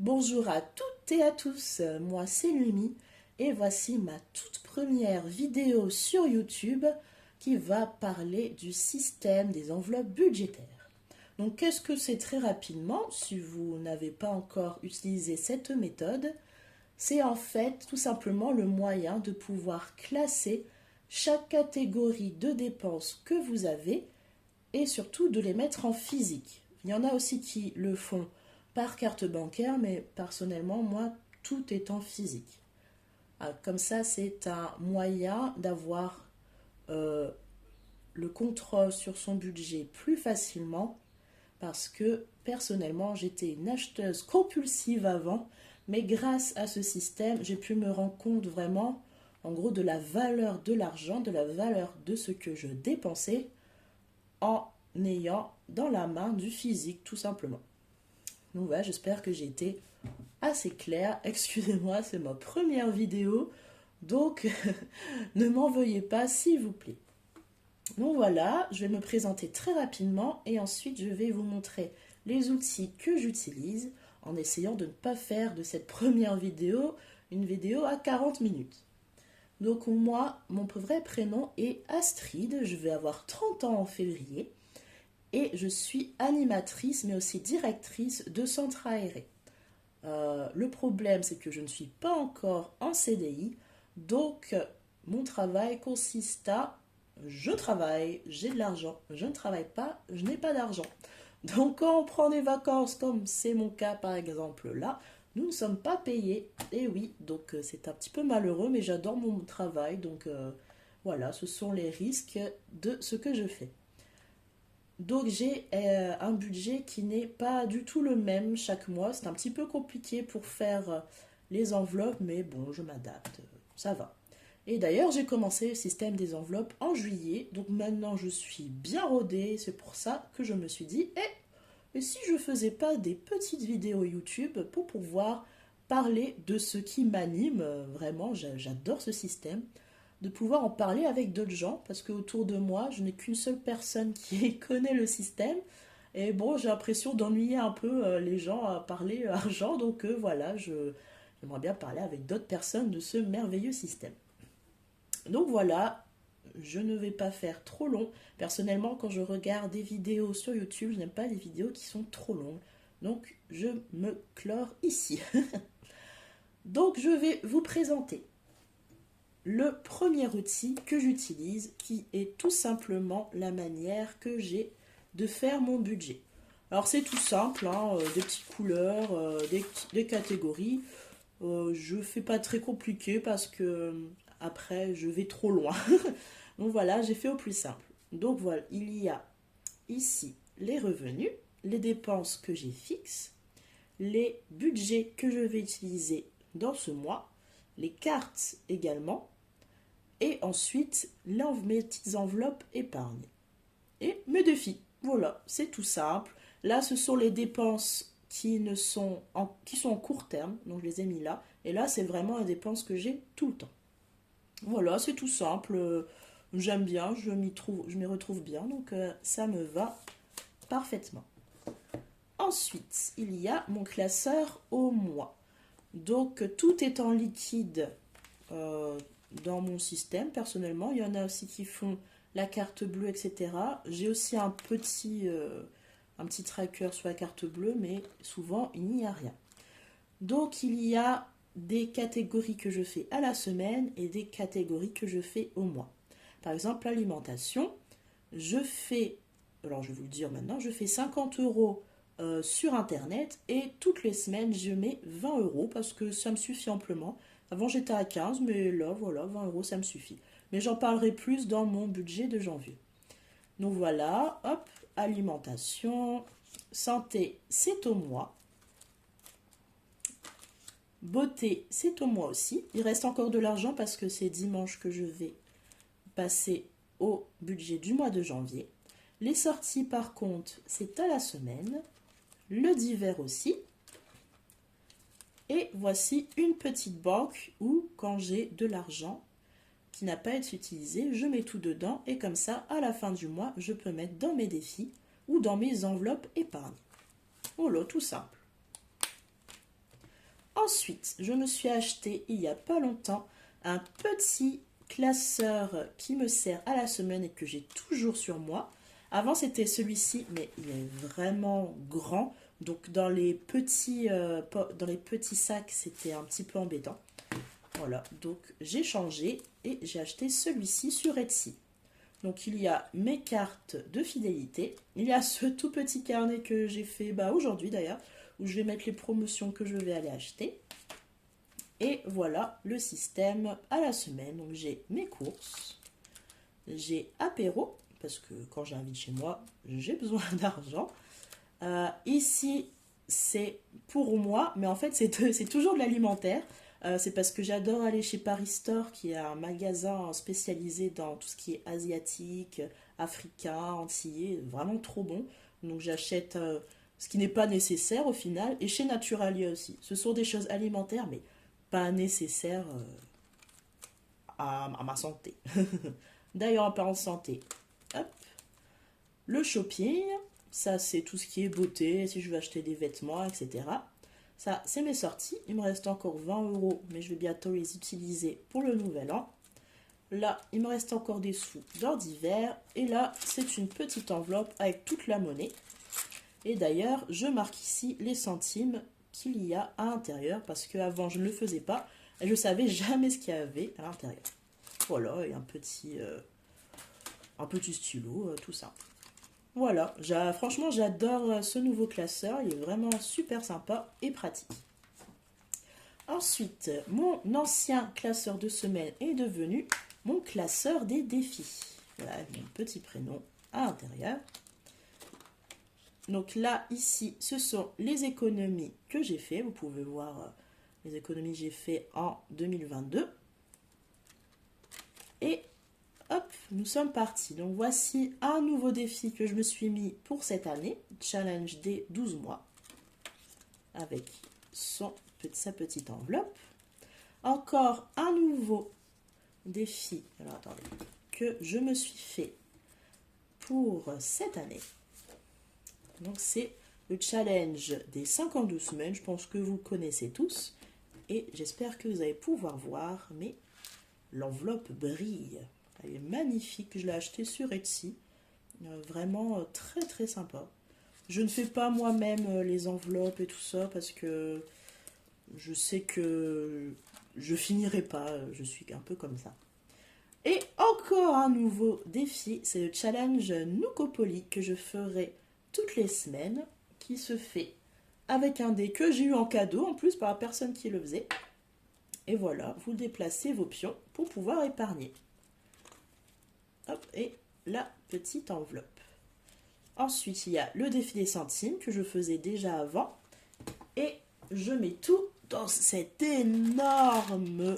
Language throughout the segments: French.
Bonjour à toutes et à tous, moi c'est Lumi et voici ma toute première vidéo sur YouTube qui va parler du système des enveloppes budgétaires. Donc qu'est-ce que c'est très rapidement, si vous n'avez pas encore utilisé cette méthode, c'est en fait tout simplement le moyen de pouvoir classer chaque catégorie de dépenses que vous avez et surtout de les mettre en physique. Il y en a aussi qui le font par carte bancaire, mais personnellement, moi, tout est en physique. Comme ça, c'est un moyen d'avoir euh, le contrôle sur son budget plus facilement parce que personnellement, j'étais une acheteuse compulsive avant, mais grâce à ce système, j'ai pu me rendre compte vraiment, en gros, de la valeur de l'argent, de la valeur de ce que je dépensais en ayant dans la main du physique, tout simplement. Donc voilà, j'espère que j'ai été assez claire. Excusez-moi, c'est ma première vidéo, donc ne m'en veuillez pas, s'il vous plaît. Donc voilà, je vais me présenter très rapidement et ensuite je vais vous montrer les outils que j'utilise en essayant de ne pas faire de cette première vidéo une vidéo à 40 minutes. Donc moi, mon vrai prénom est Astrid, je vais avoir 30 ans en février et je suis animatrice mais aussi directrice de centre aéré. Le problème, c'est que je ne suis pas encore en CDI, donc mon travail consiste à je travaille, j'ai de l'argent, je ne travaille pas, je n'ai pas d'argent. Donc quand on prend des vacances, comme c'est mon cas par exemple là, nous ne sommes pas payés. Et oui, donc c'est un petit peu malheureux, mais j'adore mon travail, donc voilà, ce sont les risques de ce que je fais. Donc j'ai un budget qui n'est pas du tout le même chaque mois. C'est un petit peu compliqué pour faire les enveloppes, mais bon, je m'adapte, ça va. Et d'ailleurs, j'ai commencé le système des enveloppes en juillet, donc maintenant je suis bien rodée. C'est pour ça que je me suis dit, et si je faisais pas des petites vidéos YouTube pour pouvoir parler de ce qui m'anime, vraiment, j'adore ce système de pouvoir en parler avec d'autres gens, parce qu'autour de moi, je n'ai qu'une seule personne qui connaît le système. Et bon, j'ai l'impression d'ennuyer un peu les gens à parler argent, donc voilà, j'aimerais bien parler avec d'autres personnes de ce merveilleux système. Donc voilà, je ne vais pas faire trop long. Personnellement, quand je regarde des vidéos sur YouTube, je n'aime pas les vidéos qui sont trop longues. Donc je me clore ici. Donc je vais vous présenter le premier outil que j'utilise qui est tout simplement la manière que j'ai de faire mon budget. Alors c'est tout simple, hein, des petites couleurs, des catégories. Je ne fais pas très compliqué parce que après je vais trop loin. Donc voilà, j'ai fait au plus simple. Donc voilà, il y a ici les revenus, les dépenses que j'ai fixes, les budgets que je vais utiliser dans ce mois, les cartes également, et ensuite mes petites enveloppes épargne. Et mes défis. Voilà, c'est tout simple. Là, ce sont les dépenses qui sont en court terme, donc je les ai mis là. Et là, c'est vraiment les dépenses que j'ai tout le temps. Voilà, c'est tout simple. J'aime bien, je m'y retrouve bien, donc ça me va parfaitement. Ensuite, il y a mon classeur au mois. Donc, tout est en liquide dans mon système, personnellement. Il y en a aussi qui font la carte bleue, etc. J'ai aussi un petit tracker sur la carte bleue, mais souvent, il n'y a rien. Donc, il y a des catégories que je fais à la semaine et des catégories que je fais au mois. Par exemple, l'alimentation, alors je vais vous le dire maintenant, je fais 50 euros sur Internet et toutes les semaines, je mets 20 euros parce que ça me suffit amplement. Avant, j'étais à 15, mais là, voilà, 20 euros, ça me suffit. Mais j'en parlerai plus dans mon budget de janvier. Donc voilà, hop, alimentation, santé, c'est au mois. Beauté, c'est au mois aussi. Il reste encore de l'argent parce que c'est dimanche que je vais passer au budget du mois de janvier. Les sorties, par contre, c'est à la semaine. Le divers aussi. Et voici une petite banque où, quand j'ai de l'argent qui n'a pas été utilisé, je mets tout dedans. Et comme ça, à la fin du mois, je peux mettre dans mes défis ou dans mes enveloppes épargne. Voilà, tout simple. Ensuite, je me suis acheté il n'y a pas longtemps un petit classeur qui me sert à la semaine et que j'ai toujours sur moi. Avant c'était celui-ci, mais il est vraiment grand. Donc dans les petits sacs, c'était un petit peu embêtant. Voilà, donc j'ai changé et j'ai acheté celui-ci sur Etsy. Donc il y a mes cartes de fidélité, il y a ce tout petit carnet que j'ai fait aujourd'hui d'ailleurs, où je vais mettre les promotions que je vais aller acheter. Et voilà le système à la semaine. Donc j'ai mes courses, j'ai apéro, parce que quand j'invite chez moi, j'ai besoin d'argent. Ici, c'est pour moi, mais en fait c'est toujours de l'alimentaire. C'est parce que j'adore aller chez Paris Store, qui est un magasin spécialisé dans tout ce qui est asiatique, africain, antillais, vraiment trop bon. Donc j'achète ce qui n'est pas nécessaire au final, et chez Naturalia aussi. Ce sont des choses alimentaires, mais pas nécessaires à ma santé. D'ailleurs, en parlant de santé, hop, le shopping, ça c'est tout ce qui est beauté, si je veux acheter des vêtements, etc. Ça, c'est mes sorties. Il me reste encore 20 €, mais je vais bientôt les utiliser pour le nouvel an. Là, il me reste encore des sous d'or d'hiver. Et là, c'est une petite enveloppe avec toute la monnaie. Et d'ailleurs, je marque ici les centimes qu'il y a à l'intérieur, parce qu'avant, je ne le faisais pas. Et je ne savais jamais ce qu'il y avait à l'intérieur. Voilà, et un petit stylo, tout ça. Voilà, franchement j'adore ce nouveau classeur, il est vraiment super sympa et pratique. Ensuite, mon ancien classeur de semaine est devenu mon classeur des défis. Voilà, mon petit prénom à l'intérieur. Donc là, ici, ce sont les économies que j'ai fait. Vous pouvez voir les économies que j'ai fait en 2022. Et hop, nous sommes partis. Donc voici un nouveau défi que je me suis mis pour cette année. Challenge des 12 mois. Avec sa petite enveloppe. Encore un nouveau défi. Alors attendez. Que je me suis fait pour cette année. Donc c'est le challenge des 52 semaines. Je pense que vous le connaissez tous. Et j'espère que vous allez pouvoir voir. Mais l'enveloppe brille. Elle est magnifique, je l'ai acheté sur Etsy. Vraiment très très sympa. Je ne fais pas moi-même les enveloppes et tout ça parce que je sais que je finirai pas. Je suis un peu comme ça. Et encore un nouveau défi, c'est le challenge Nucopoli que je ferai toutes les semaines, qui se fait avec un dé que j'ai eu en cadeau en plus par la personne qui le faisait. Et voilà, vous déplacez vos pions pour pouvoir épargner. Hop, et la petite enveloppe. Ensuite, il y a le défi des centimes que je faisais déjà avant. Et je mets tout dans cette énorme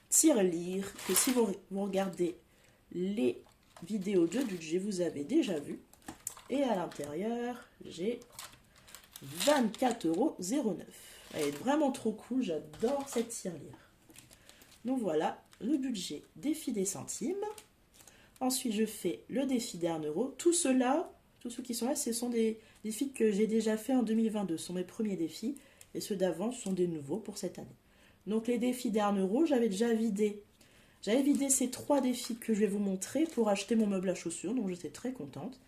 tirelire que si vous regardez les vidéos de budget, vous avez déjà vu. Et à l'intérieur, j'ai 24,09 €. Elle est vraiment trop cool, j'adore cette tirelire. Donc voilà, le budget défi des centimes. Ensuite, je fais le défi d'1 €. Tout cela, tous ceux qui sont là, ce sont des défis que j'ai déjà fait en 2022. Ce sont mes premiers défis. Et ceux d'avant sont des nouveaux pour cette année. Donc les défis d'1 €, j'avais déjà vidé. J'avais vidé ces 3 défis que je vais vous montrer pour acheter mon meuble à chaussures. Donc j'étais très contente.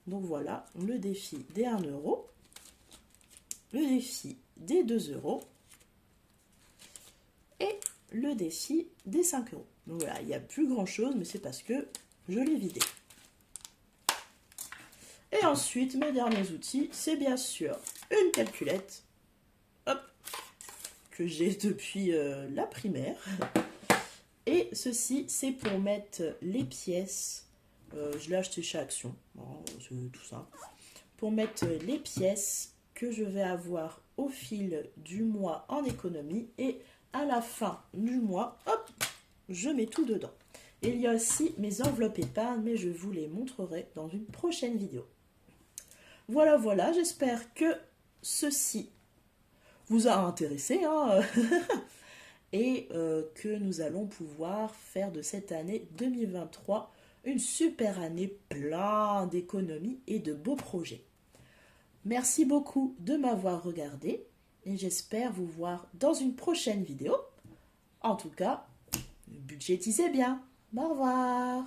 Donc voilà, le défi des 1 €. Le défi des 2 €. Et le défi des 5 €. Donc voilà, il n'y a plus grand chose, mais c'est parce que je l'ai vidé. Et ensuite, mes derniers outils, c'est bien sûr une calculette, hop, que j'ai depuis la primaire. Et ceci, c'est pour mettre les pièces, je l'ai acheté chez Action, c'est tout simple, pour mettre les pièces que je vais avoir au fil du mois en économie, et à la fin du mois, hop, je mets tout dedans. Et il y a aussi mes enveloppes épargne, mais je vous les montrerai dans une prochaine vidéo. Voilà, voilà, j'espère que ceci vous a intéressé, hein. Et que nous allons pouvoir faire de cette année 2023 une super année plein d'économies et de beaux projets. Merci beaucoup de m'avoir regardé. et j'espère vous voir dans une prochaine vidéo. En tout cas, budgétisez bien. Au revoir.